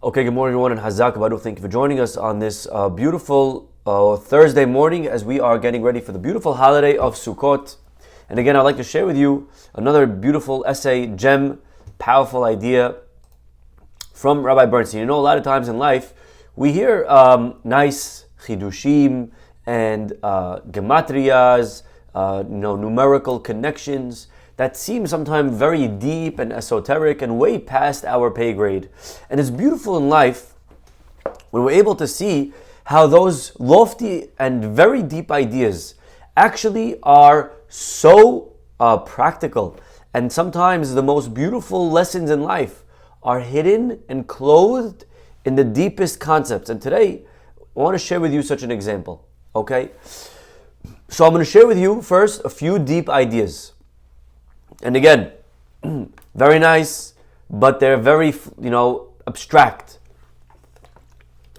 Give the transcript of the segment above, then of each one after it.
Okay, good morning everyone, and Chazak. Thank you for joining us on this beautiful Thursday morning as we are getting ready for the beautiful holiday of Sukkot. And again, I'd like to share with you another beautiful essay, gem, powerful idea from Rabbi Bernstein. You know, a lot of times in life, we hear nice chidushim and gematrias, numerical connections that seem sometimes very deep and esoteric and way past our pay grade. And it's beautiful in life when we're able to see how those lofty and very deep ideas actually are so practical. And sometimes the most beautiful lessons in life are hidden and clothed in the deepest concepts. And today, I want to share with you such an example. Okay? So I'm going to share with you first a few deep ideas. And again, very nice, but they're very, abstract.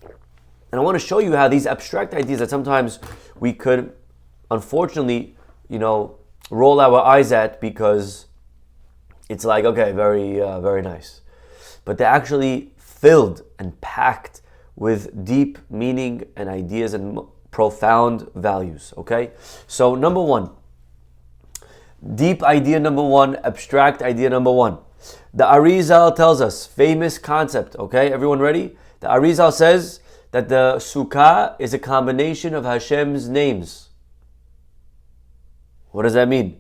And I want to show you how these abstract ideas that sometimes we could, unfortunately, roll our eyes at because it's like, okay, very nice. But they're actually filled and packed with deep meaning and ideas and profound values, okay? So number one, deep idea number one, abstract idea number one. The Arizal tells us, famous concept, okay? Everyone ready? The Arizal says that the Sukkah is a combination of Hashem's names. What does that mean?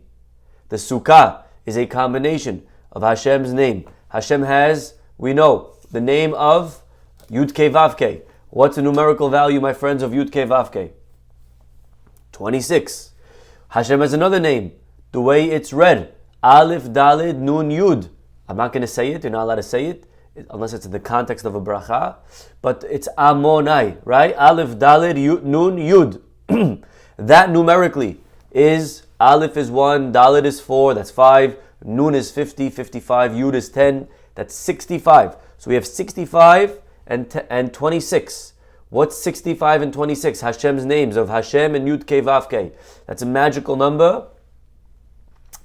The Sukkah is a combination of Hashem's name. Hashem has, we know, the name of Yud Kei Vav Kei. What's the numerical value, my friends, of Yud Kei Vav Kei? 26. Hashem has another name. The way it's read, Aleph, Daled, Nun, Yud. I'm not going to say it. You're not allowed to say it unless it's in the context of a bracha. But it's Amonai, right? Aleph, Daled, Yud, Nun, Yud. That numerically is, Aleph is 1, Daled is 4, that's 5. Nun is 50, 55. Yud is 10, that's 65. So we have 65 and 26. What's 65 and 26? Hashem's names of Hashem and Yud Kei Vav Kei. That's a magical number.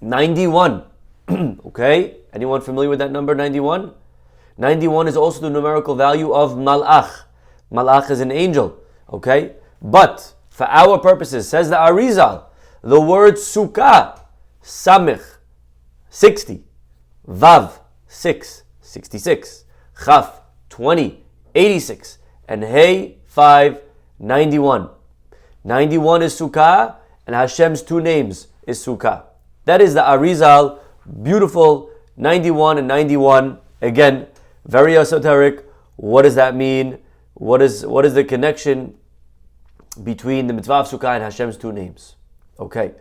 91. Okay? Anyone familiar with that number, 91? 91 is also the numerical value of Malach. Malach is an angel. Okay? But, for our purposes, says the Arizal, the word Sukkah, Samich, 60. Vav, 6, 66. Chaf, 20, 86. And Hey, 5, 91. 91 is Sukkah, and Hashem's two names is Sukkah. That is the Arizal, beautiful 91 and 91. Again, very esoteric. What does that mean? What is the connection between the mitzvah of Sukkah and Hashem's two names? Okay.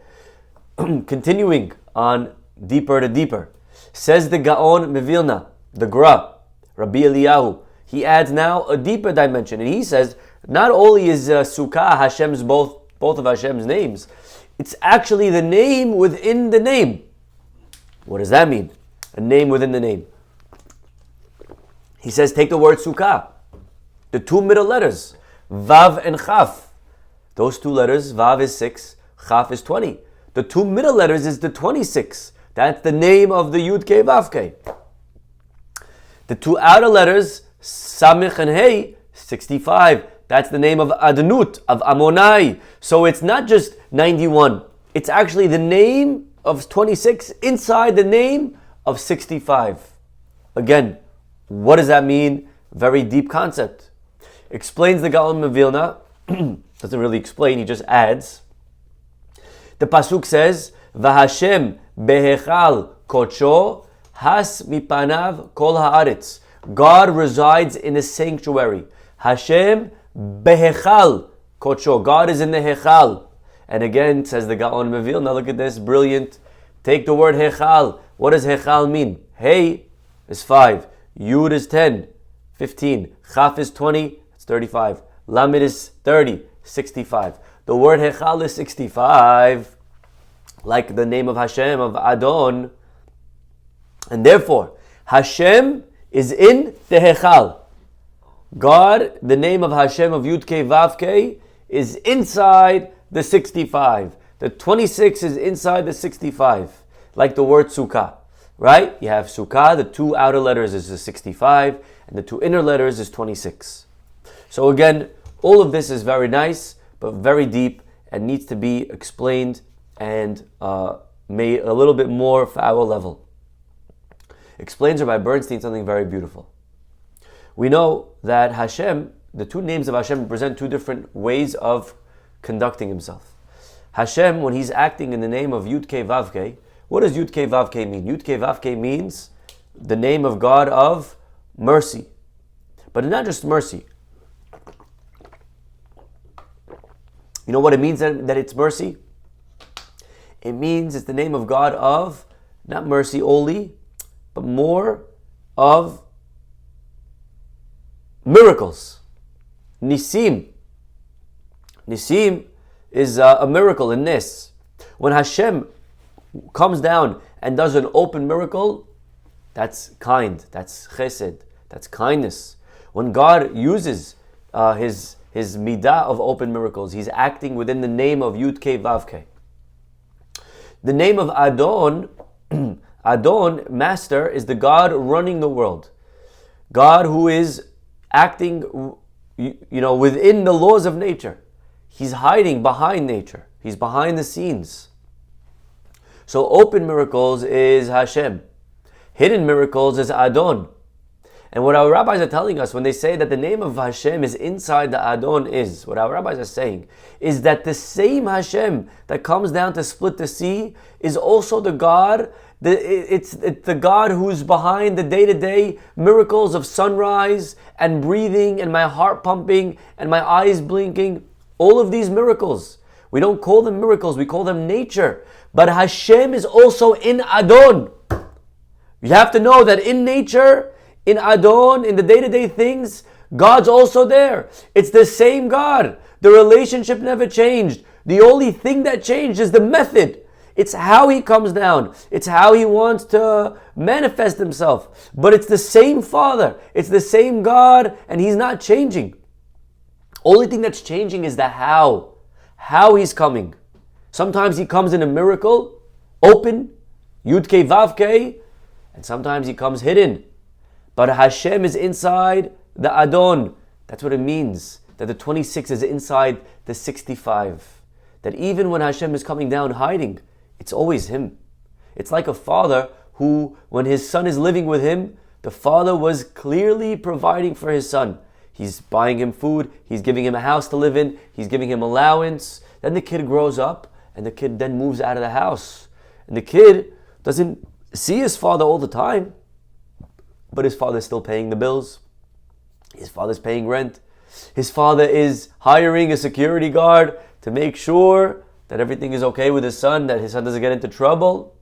Continuing on deeper to deeper. Says the Gaon Mevilna, the Gra, Rabbi Eliyahu. He adds now a deeper dimension. And he says, not only is Sukkah Hashem's both of Hashem's names, it's actually the name within the name. What does that mean? A name within the name. He says, take the word Sukkah. The two middle letters, Vav and Chaf. Those two letters, Vav is 6, Chaf is 20. The two middle letters is the 26. That's the name of the Yud Kei Vav Kei. The two outer letters, Samich and Hey, 65. That's the name of Adnut, of Amonai. So it's not just 91. It's actually the name of 26 inside the name of 65. Again, what does that mean? Very deep concept. Explains the Gaon Mevilna. Doesn't really explain, he just adds. The Pasuk says, V'Hashem behechal kodsho has mipanav kol haaretz. God resides in a sanctuary. Hashem behechal kodsho. God is in the hechal. And again, says the Gaon Mevilna, now look at this, brilliant. Take the word hechal. What does hechal mean? Hey is 5. Yud is 10, 15. Chaf is 20, it's 35. Lamed is 30, 65. The word hechal is 65, like the name of Hashem, of Adon. And therefore, Hashem is in the hechal. God, the name of Hashem of Yud Kei Vav Kei, is inside the 65. The 26 is inside the 65, like the word Sukkah, right? You have Sukkah, the two outer letters is the 65, and the two inner letters is 26. So again, all of this is very nice, but very deep, and needs to be explained and made a little bit more for our level. Explains Rabbi Bernstein something very beautiful. We know that Hashem, the two names of Hashem represent two different ways of conducting himself. Hashem, when he's acting in the name of Yud-Kei Vav-Kei, what does Yud-Kei Vav-Kei mean? Yud-Kei Vav-Kei means the name of God of mercy. But not just mercy. You know what it means that it's mercy? It means it's the name of God of, not mercy only, but more of miracles. Nisim. Nisim is a miracle in this. When Hashem comes down and does an open miracle, that's kind, that's chesed, that's kindness. When God uses his midah of open miracles, he's acting within the name of Yud-Kei Vav-Kei. The name of Adon, Adon, master, is the God running the world. God who is acting, within the laws of nature. He's hiding behind nature. He's behind the scenes. So open miracles is Hashem. Hidden miracles is Adon. And what our rabbis are telling us when they say that the name of Hashem is inside the Adon is, what our rabbis are saying, is that the same Hashem that comes down to split the sea is also the God, it's the God who's behind the day-to-day miracles of sunrise and breathing and my heart pumping and my eyes blinking. All of these miracles, we don't call them miracles, we call them nature. But Hashem is also in Adon. You have to know that in nature, in Adon, in the day-to-day things, God's also there. It's the same God. The relationship never changed. The only thing that changed is the method. It's how he comes down. It's how he wants to manifest himself. But it's the same Father. It's the same God, and he's not changing. Only thing that's changing is the how. How he's coming. Sometimes he comes in a miracle, open, Yud-Kei Vav-Kei, and sometimes he comes hidden. But Hashem is inside the Adon. That's what it means. That the 26 is inside the 65. That even when Hashem is coming down hiding, it's always him. It's like a father who, when his son is living with him, the father was clearly providing for his son. He's buying him food, he's giving him a house to live in, he's giving him allowance. Then the kid grows up, and the kid then moves out of the house. And the kid doesn't see his father all the time. But his father's still paying the bills. His father's paying rent. His father is hiring a security guard to make sure that everything is okay with his son, that his son doesn't get into trouble.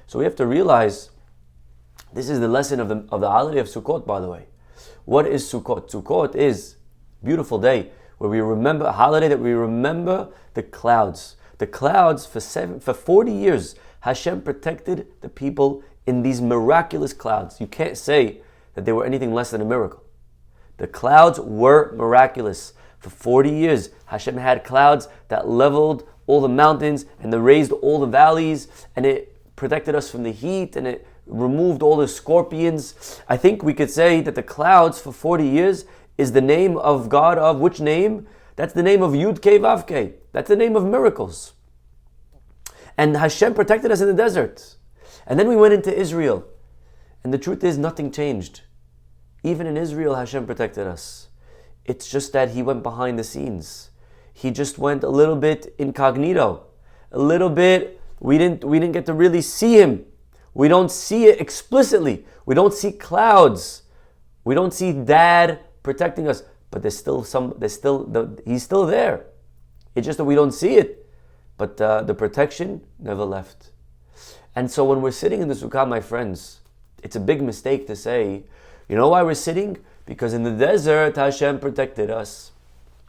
So we have to realize, this is the lesson of the holiday of Sukkot, by the way. What is Sukkot? Sukkot is a beautiful day where we remember, a holiday that we remember the clouds. The clouds, for 40 years, Hashem protected the people in these miraculous clouds. You can't say that they were anything less than a miracle. The clouds were miraculous. For 40 years, Hashem had clouds that leveled all the mountains and they raised all the valleys, and it protected us from the heat, and it removed all the scorpions. I think we could say that the clouds for 40 years is the name of God of which name? That's the name of Yud-Kei Vav-Kei. That's the name of miracles. And Hashem protected us in the desert. And then we went into Israel. And the truth is, nothing changed. Even in Israel, Hashem protected us. It's just that he went behind the scenes. He just went a little bit incognito. A little bit, we didn't get to really see him. We don't see it explicitly. We don't see clouds. We don't see Dad protecting us. But he's still there. It's just that we don't see it. But the protection never left. And so when we're sitting in the Sukkah, my friends, it's a big mistake to say, you know why we're sitting? Because in the desert, Hashem protected us.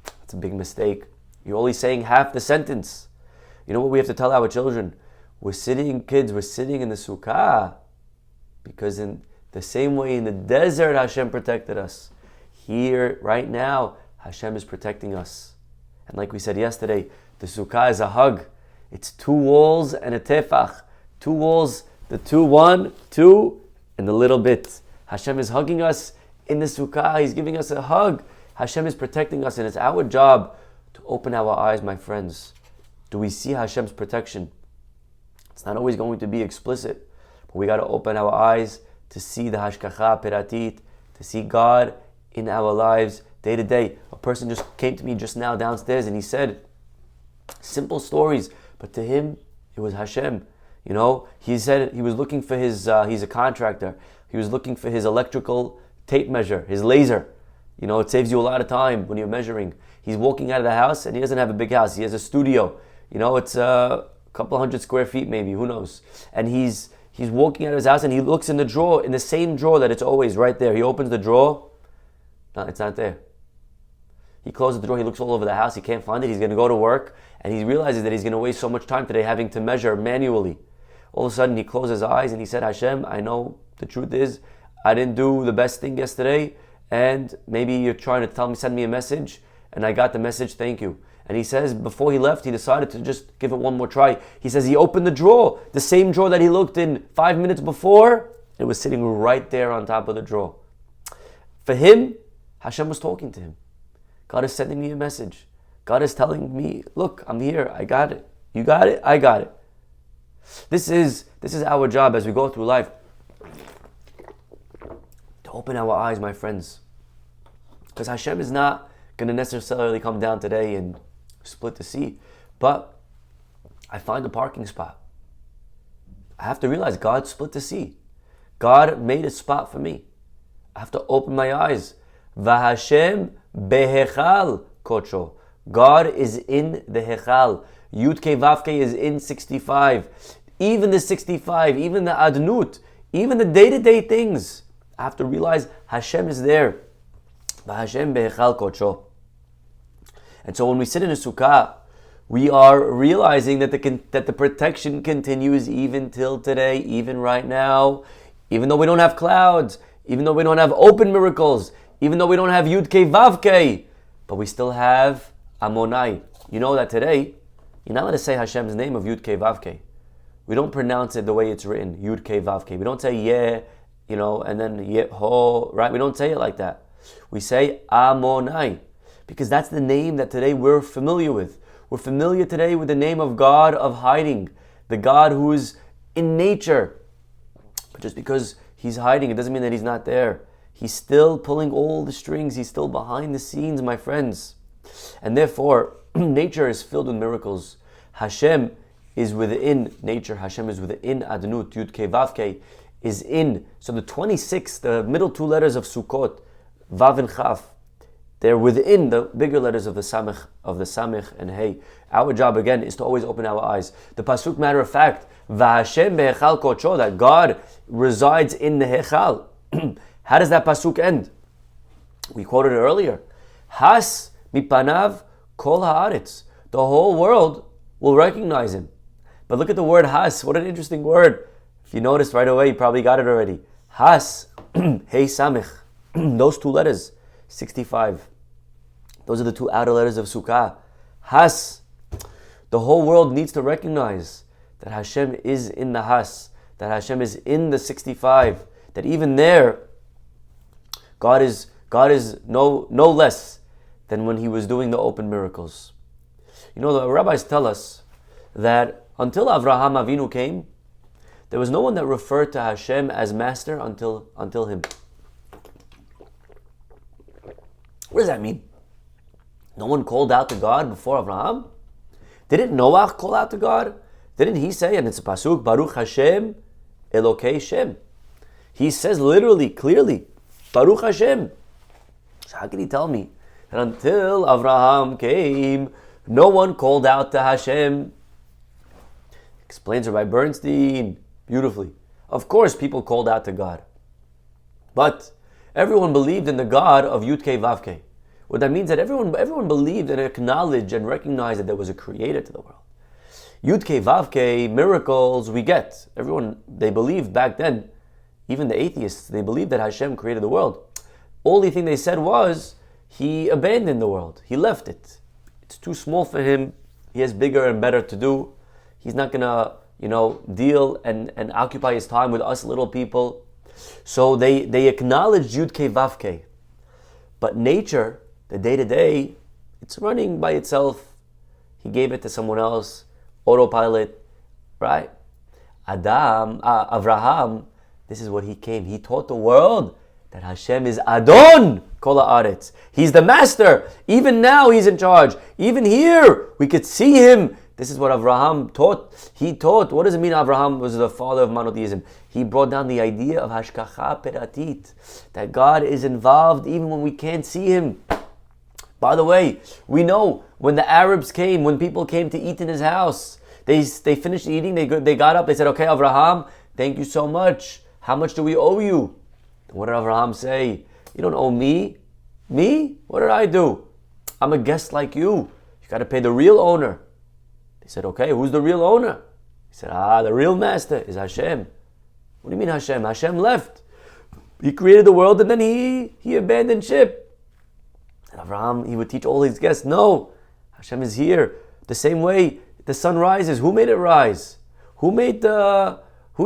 That's a big mistake. You're only saying half the sentence. You know what we have to tell our children? We're sitting in the Sukkah because in the same way in the desert, Hashem protected us. Here, right now, Hashem is protecting us. And like we said yesterday, the Sukkah is a hug. It's two walls and a tefach. Two walls, the 2, 1, 2, and a little bit. Hashem is hugging us in the Sukkah. He's giving us a hug. Hashem is protecting us, and it's our job to open our eyes, my friends. Do we see Hashem's protection? It's not always going to be explicit, but we got to open our eyes to see the hashkacha peratit, to see God in our lives day to day. A person just came to me just now downstairs and he said simple stories, but to him it was Hashem. You know, he said he was looking for his, he's a contractor, he was looking for his electrical tape measure, his laser. You know, it saves you a lot of time when you're measuring. He's walking out of the house and he doesn't have a big house, he has a studio. You know, it's a couple 100 square feet maybe, who knows. And he's walking out of his house and he looks in the drawer, in the same drawer that it's always right there. He opens the drawer, no, it's not there. He closes the drawer, he looks all over the house, he can't find it, he's going to go to work, and he realizes that he's going to waste so much time today having to measure manually. All of a sudden he closed his eyes and he said, Hashem, I know the truth is, I didn't do the best thing yesterday, and maybe you're trying to send me a message, and I got the message, thank you. And he says, before he left, he decided to just give it one more try. He says he opened the drawer, the same drawer that he looked in 5 minutes before. It was sitting right there on top of the drawer. For him, Hashem was talking to him. God is sending me a message. God is telling me, look, I'm here, I got it. You got it, I got it. This is our job as we go through life. To open our eyes, my friends. Because Hashem is not going to necessarily come down today and split the sea. But I find a parking spot. I have to realize God split the sea. God made a spot for me. I have to open my eyes. V'Hashem behechal kocho. God is in the hechal. Yud Kei Vav Kei is in 65. Even the 65, even the adnut, even the day-to-day things. I have to realize Hashem is there. V'Hashem behechal kocho. And so when we sit in a sukkah, we are realizing that the protection continues even till today, even right now, even though we don't have clouds, even though we don't have open miracles, even though we don't have Yud Kei Vav Kei, but we still have Amonai. You know that today, you're not allowed to say Hashem's name of Yud Kei Vav Kei. We don't pronounce it the way it's written, Yud Kei Vav Kei. We don't say yeah, and then Yeho, right? We don't say it like that. We say Amonai, because that's the name that today we're familiar with. We're familiar today with the name of God of hiding, the God who's in nature. But just because he's hiding, it doesn't mean that he's not there. He's still pulling all the strings. He's still behind the scenes, my friends. And therefore, nature is filled with miracles. Hashem is within nature. Hashem is within Adnut. Yud Kei Vav Kei is in. So the 26, the middle two letters of Sukkot, Vav and Chaf, they're within the bigger letters of the Samech and Hey. Our job again is to always open our eyes. The pasuk, matter of fact, V'Hashem behechal kocho, that God resides in the hechal. How does that pasuk end? We quoted it earlier. Has mipanav kol haaretz. The whole world will recognize him. But look at the word has. What an interesting word. If you noticed right away, you probably got it already. Has, Hey Samech. Those two letters. 65. Those are the two outer letters of Sukkah. Has. The whole world needs to recognize that Hashem is in the Has, that Hashem is in the 65, that even there, God is no less than when he was doing the open miracles. You know, the rabbis tell us that until Avraham Avinu came, there was no one that referred to Hashem as master until him. What does that mean? No one called out to God before Avraham? Didn't Noah call out to God? Didn't he say, and it's a pasuk, Baruch Hashem Elokei Shem? He says literally, clearly, Baruch Hashem. So how can he tell me that until Avraham came, no one called out to Hashem? Explains Rabbi Bernstein beautifully. Of course people called out to God. But everyone believed in the God of Yud Kei Vav Kei. What that means that everyone believed and acknowledged and recognized that there was a creator to the world. Yud Kei Vav Kei, miracles, we get. Everyone, they believed back then, even the atheists, they believed that Hashem created the world. Only thing they said was, he abandoned the world. He left it. It's too small for him. He has bigger and better to do. He's not going to, deal and occupy his time with us little people. So they acknowledged Yud Kei Vav Kei. But nature, the day-to-day, it's running by itself. He gave it to someone else, autopilot, right? Avraham, this is what he came. He taught the world that Hashem is Adon Kol Haaretz. He's the master. Even now he's in charge. Even here we could see him. This is what Avraham taught. He taught. What does it mean Avraham was the father of monotheism? He brought down the idea of Hashkacha Peratit, that God is involved even when we can't see him. By the way, we know when the Arabs came, when people came to eat in his house, they finished eating, they got up, they said, okay, Avraham, thank you so much. How much do we owe you? What did Avraham say? You don't owe me. Me? What did I do? I'm a guest like you. You got to pay the real owner. They said, okay, who's the real owner? He said, the real master is Hashem. What do you mean Hashem? Hashem left. He created the world and then he abandoned ship. And Avraham, he would teach all his guests, no, Hashem is here. The same way the sun rises. Who made it rise? Who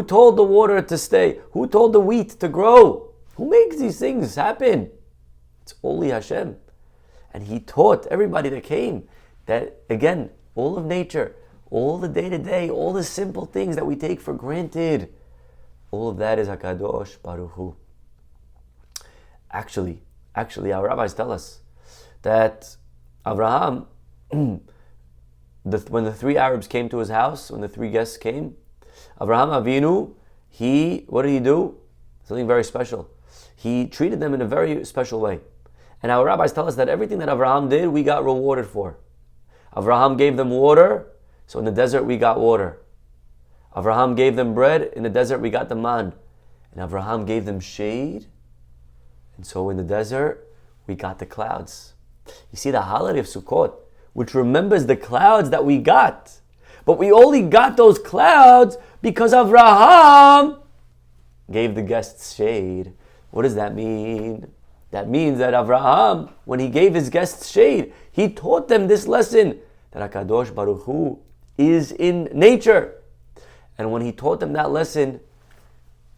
told the water to stay? Who told the wheat to grow? Who makes these things happen? It's only Hashem. And he taught everybody that came that, again, all of nature, all the day-to-day, all the simple things that we take for granted, all of that is HaKadosh Baruch Hu. Actually, our rabbis tell us that Avraham, when the three Arabs came to his house, when the three guests came, Avraham Avinu, what did he do? Something very special. He treated them in a very special way. And our rabbis tell us that everything that Avraham did, we got rewarded for. Avraham gave them water, so in the desert we got water. Avraham gave them bread, in the desert we got the man. And Avraham gave them shade, and so in the desert we got the clouds. You see, the holiday of Sukkot, which remembers the clouds that we got, but we only got those clouds because Avraham gave the guests shade. What does that mean? That means that Avraham, when he gave his guests shade, he taught them this lesson, that HaKadosh Baruch Hu is in nature. And when he taught them that lesson,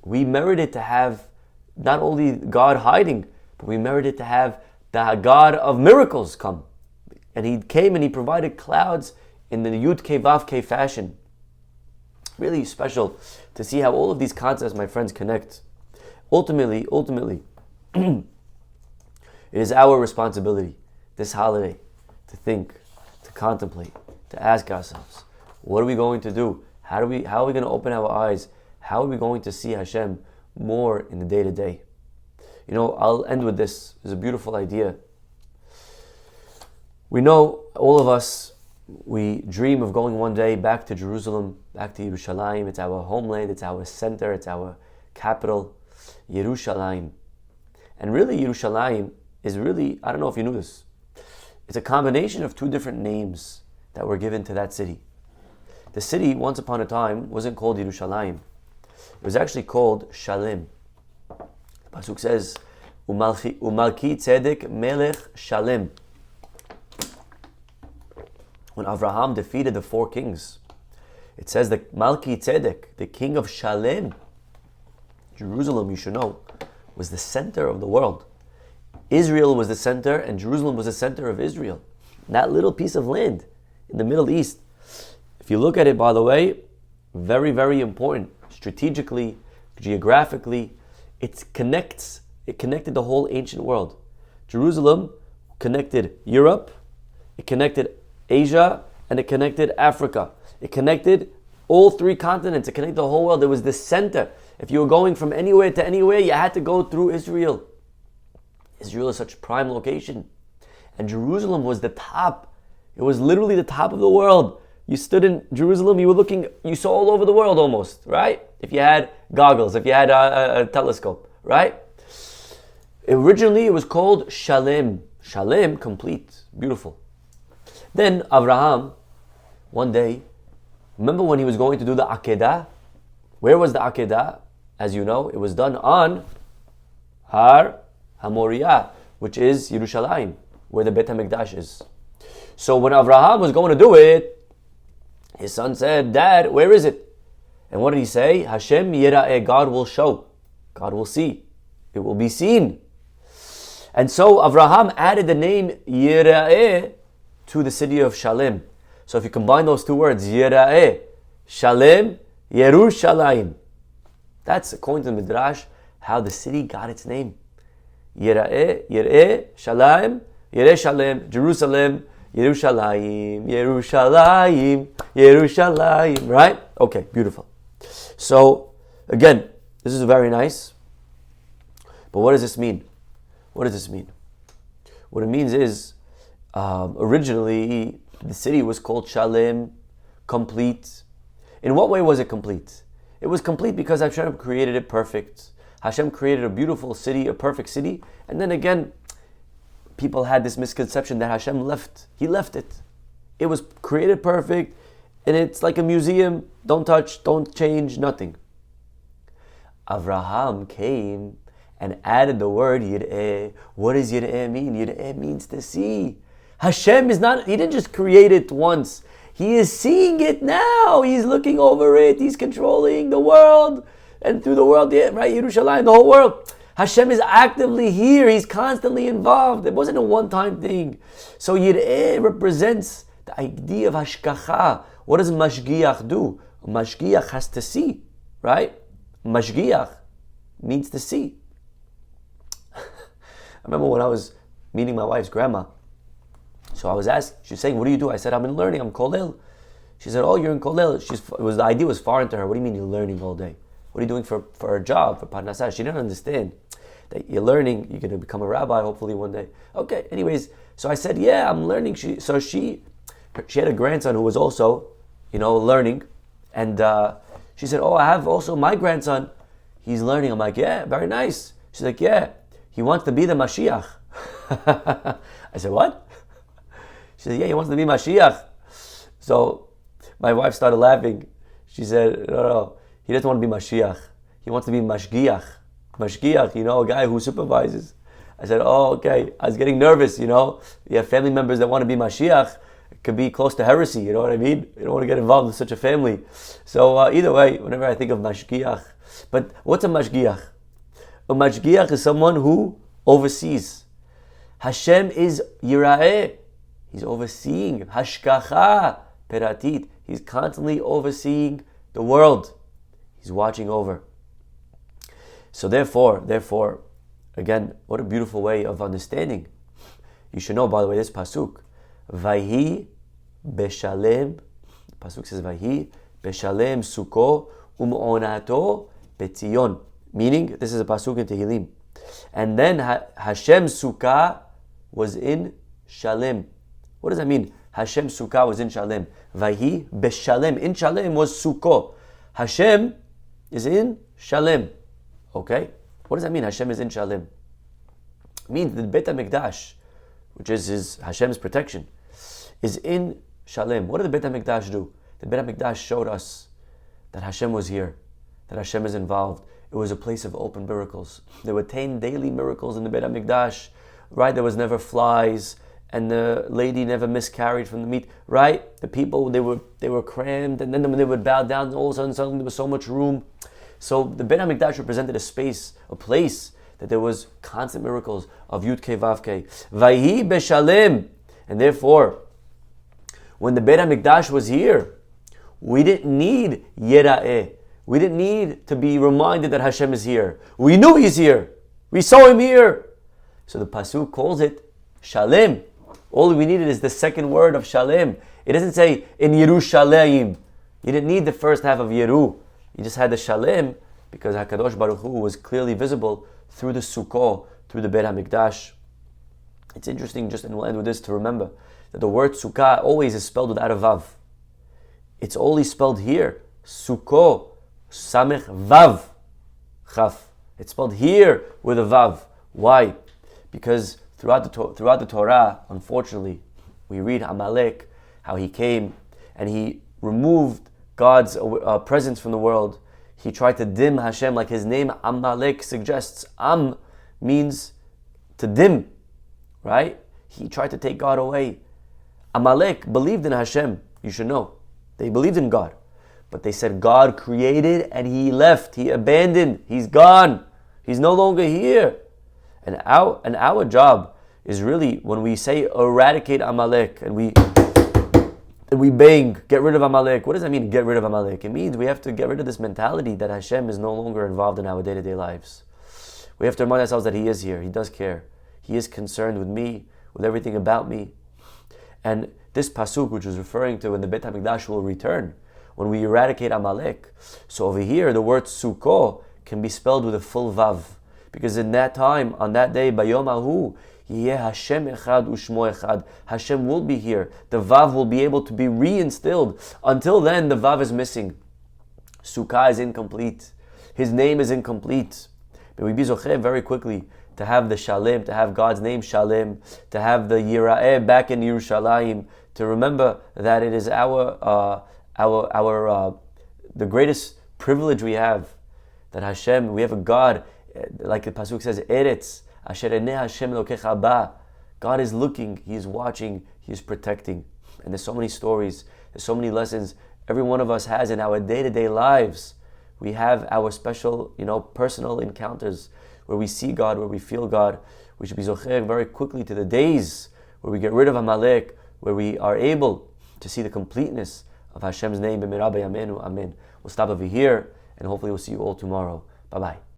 we merited to have not only God hiding, but we merited to have the God of miracles come. And he came and he provided clouds in the Yud Kei Vav Kei fashion. Really special to see how all of these concepts, my friends, connect. Ultimately, it is our responsibility this holiday to think, to contemplate, to ask ourselves, what are we going to do? How are we going to open our eyes? How are we going to see Hashem more in the day-to-day? You know, I'll end with this. It's a beautiful idea. We know, all of us, we dream of going one day back to Jerusalem, back to Yerushalayim. It's our homeland, it's our center, it's our capital, Yerushalayim. And really, Yerushalayim is really, I don't know if you knew this, it's a combination of two different names that were given to that city. The city, once upon a time, wasn't called Yerushalayim. It was actually called Shalem. The Pasuk says, Umalki Tzedek Melech Shalem. When Avraham defeated the four kings, it says that Malki Tzedek, the king of Shalem, Jerusalem, you should know, was the center of the world. Israel was the center, and Jerusalem was the center of Israel. That little piece of land in the Middle East. If you look at it, by the way, very, very important. Strategically, geographically, it connected the whole ancient world. Jerusalem connected Europe, it connected Asia, and it connected Africa. It connected all three continents. It connected the whole world. It was the center. If you were going from anywhere to anywhere, you had to go through Israel. Israel is such a prime location. And Jerusalem was the top. It was literally the top of the world. You stood in Jerusalem, you saw all over the world almost, right? If you had goggles, if you had a telescope, right? Originally it was called Shalem. Shalem, complete, beautiful. Then Avraham, one day, remember when he was going to do the Akedah? Where was the Akedah? As you know, it was done on Har HaMoriah, which is Yerushalayim, where the Beit HaMikdash is. So when Avraham was going to do it, his son said, Dad, where is it? And what did he say? Hashem Yira'eh, God will show. God will see. It will be seen. And so Avraham added the name Yira'eh to the city of Shalem. So if you combine those two words, Yira'eh, Shalem, Yerushalayim. That's, according to the Midrash, how the city got its name. Yira'eh, Yir'eh, Shalem, Yireh Shalem, Jerusalem, Yerushalayim, Yerushalayim, Yerushalayim. Right? Okay, beautiful. So, again, this is very nice. But what does this mean? What does this mean? What it means is, originally, the city was called Shalem, complete. In what way was it complete? It was complete because Hashem created it perfect. Hashem created a beautiful city, a perfect city. And then again, people had this misconception that Hashem left. He left it. It was created perfect, and it's like a museum. Don't touch, don't change, nothing. Avraham came and added the word Yir'eh. What does Yir'eh mean? Yir'eh means to see. Hashem is not, He didn't just create it once. He is seeing it now. He's looking over it. He's controlling the world. And through the world, right, Yerushalayim, the whole world. Hashem is actively here. He's constantly involved. It wasn't a one-time thing. So Yir'eh represents the idea of hashgacha. What does mashgiach do? Mashgiach has to see, right? Mashgiach means to see. I remember when I was meeting my wife's grandma. So I was asked, she's saying, what do you do? I said, I'm in learning, I'm kollel. She said, oh, you're in kollel. The idea was foreign to her. What do you mean you're learning all day? What are you doing for a job, for parnasah? She didn't understand that you're learning, you're going to become a rabbi hopefully one day. Okay, anyways, so I said, yeah, I'm learning. She had a grandson who was also, learning. And she said, oh, I have also my grandson. He's learning. I'm like, yeah, very nice. She's like, yeah, he wants to be the Mashiach. I said, what? She said, yeah, he wants to be Mashiach. So my wife started laughing. She said, no, he doesn't want to be Mashiach. He wants to be Mashgiach. Mashgiach, a guy who supervises. I said, oh, okay. I was getting nervous, You have family members that want to be Mashiach. It could be close to heresy, you know what I mean? You don't want to get involved with such a family. So either way, whenever I think of Mashgiach. But what's a Mashgiach? A Mashgiach is someone who oversees. Hashem is Yira'eh. He's overseeing. Hashgacha peratit. He's constantly overseeing the world. He's watching over. So therefore, again, what a beautiful way of understanding. You should know, by the way, this pasuk. Vayhi beshalem. Pasuk says, Vayhi beshalem suko um'onato betzion. Meaning, this is a pasuk in Tehillim. And then Hashem's sukkah was in Shalem. What does that mean? Hashem's sukkah was in Shalem. Vayhi beshalem. In Shalem was Sukkot. Hashem is in Shalem. Okay? What does that mean? Hashem is in Shalem. It means the Beit HaMikdash, which is Hashem's protection, is in Shalem. What did the Beit HaMikdash do? The Beit HaMikdash showed us that Hashem was here, that Hashem is involved. It was a place of open miracles. There were 10 daily miracles in the Beit HaMikdash, right? There was never flies, and the lady never miscarried from the meat, right? The people, they were crammed, and then when they would bow down, all of a sudden there was so much room. So the Beit HaMikdash represented a space, a place that there was constant miracles of Yud Kei Vav Kei. Vayhi beshalem. And therefore, when the Beit HaMikdash was here, we didn't need Yira'eh. We didn't need to be reminded that Hashem is here. We knew He's here. We saw Him here. So the pasuk calls it Shalem. All we needed is the second word of Shalem. It doesn't say in Yerushalayim. You didn't need the first half of Yeru. You just had the Shalem because HaKadosh Baruch Hu was clearly visible through the Sukkot, through the Beit HaMikdash. It's interesting, and we'll end with this, to remember that the word Sukkah always is spelled without a Vav. It's only spelled here. Sukkot, Samech Vav, Chaf. It's spelled here with a Vav. Why? Because throughout the Torah, unfortunately, we read Amalek, how he came and he removed God's presence from the world. He tried to dim Hashem, like his name Amalek suggests. Am means to dim, right? He tried to take God away. Amalek believed in Hashem, you should know. They believed in God. But they said God created and He left. He abandoned. He's gone. He's no longer here. And our job is really, when we say eradicate Amalek, and we bang, get rid of Amalek. What does that mean, get rid of Amalek? It means we have to get rid of this mentality that Hashem is no longer involved in our day-to-day lives. We have to remind ourselves that He is here. He does care. He is concerned with me, with everything about me. And this pasuk, which is referring to when the Beit HaMikdash will return, when we eradicate Amalek. So over here, the word Sukkot can be spelled with a full vav. Because in that time, on that day, Bayom Ahu, Yeh Hashem Echad Ushmo Echad. Hashem will be here. The vav will be able to be reinstilled. Until then, the vav is missing. Sukkah is incomplete. His name is incomplete. May we be zocheh very quickly to have the Shalem, to have God's name Shalem, to have the Yira'eh back in Yerushalayim, to remember that it is the greatest privilege we have, that Hashem, we have a God, like the pasuk says, Eretz, Asher enei Hashem Elokecha ba. God is looking, He is watching, He is protecting. And there's so many stories, there's so many lessons every one of us has in our day-to-day lives. We have our special, personal encounters where we see God, where we feel God. We should be zocher very quickly to the days where we get rid of Amalek, where we are able to see the completeness of Hashem's name. B'meira b'yameinu, amen. We'll stop over here, and hopefully we'll see you all tomorrow. Bye-bye.